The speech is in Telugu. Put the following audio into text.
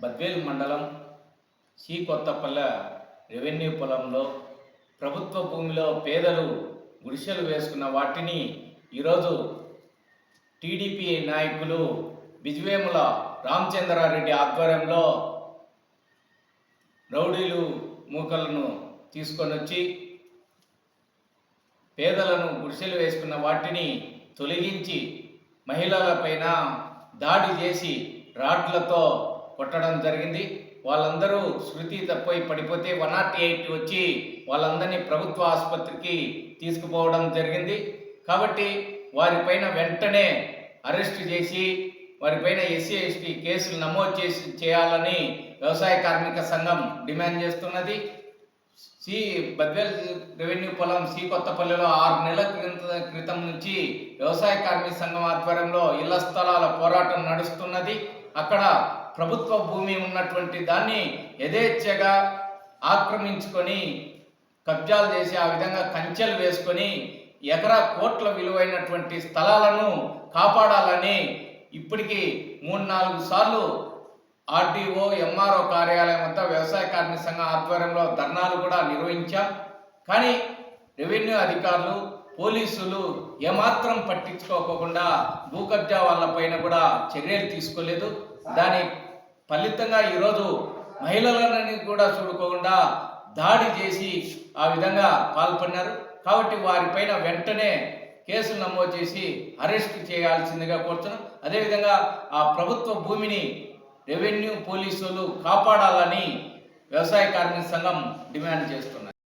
బద్వేలు మండలం సి కొత్తపల్లె రెవెన్యూ పొలంలో ప్రభుత్వ భూమిలో పేదలు గుడిసెలు వేసుకున్న వాటిని ఈరోజు టీడీపీ నాయకులు బిజ్వేముల రామచంద్రారెడ్డి ఆధ్వర్యంలో రౌడీలు మూకలను తీసుకొని వచ్చి పేదలను గుడిసెలు వేసుకున్న వాటిని తొలగించి మహిళలపైన దాడి చేసి రాడ్లతో కొట్టడం జరిగింది. వాళ్ళందరూ శృతి తప్పిపోయి పడిపోతే 108 వచ్చి వాళ్ళందరినీ ప్రభుత్వ ఆసుపత్రికి తీసుకుపోవడం జరిగింది. కాబట్టి వారిపైన వెంటనే అరెస్ట్ చేసి వారిపైన ఎస్సీ ఎస్టీ కేసులు నమోదు చేయాలని వ్యవసాయ కార్మిక సంఘం డిమాండ్ చేస్తున్నది. బద్వేల్ రెవెన్యూ పొలం సి కొత్తపల్లిలో 6 నెలల క్రితం నుంచి వ్యవసాయ కార్మిక సంఘం ఆధ్వర్యంలో ఇళ్ల స్థలాల పోరాటం నడుస్తున్నది. అక్కడ ప్రభుత్వ భూమి ఉన్నటువంటి దాన్ని యథేచ్ఛగా ఆక్రమించుకొని కబ్జాలు చేసి ఆ విధంగా కంచెలు వేసుకొని కోట్ల విలువైనటువంటి స్థలాలను కాపాడాలని ఇప్పటికీ 3-4 సార్లు ఆర్డీఓ ఎంఆర్ఓ కార్యాలయం వద్ద వ్యవసాయ కార్మిక సంఘం ఆధ్వర్యంలో ధర్నాలు కూడా నిర్వహించాం. కానీ రెవెన్యూ అధికారులు పోలీసులు ఏమాత్రం పట్టించుకోకుండా భూ కబ్జా వాళ్ళపైన కూడా చర్యలు తీసుకోలేదు. దాని ఫలితంగా ఈరోజు మహిళలని కూడా చూడుకోకుండా దాడి చేసి ఆ విధంగా పాల్పడినారు. కాబట్టి వారిపైన వెంటనే కేసులు నమోదు చేసి అరెస్ట్ చేయాల్సిందిగా కోరుతున్నాం. అదేవిధంగా ఆ ప్రభుత్వ భూమిని రెవెన్యూ పోలీసులు కాపాడాలని వ్యవసాయ కార్మిక సంఘం డిమాండ్ చేస్తున్నారు.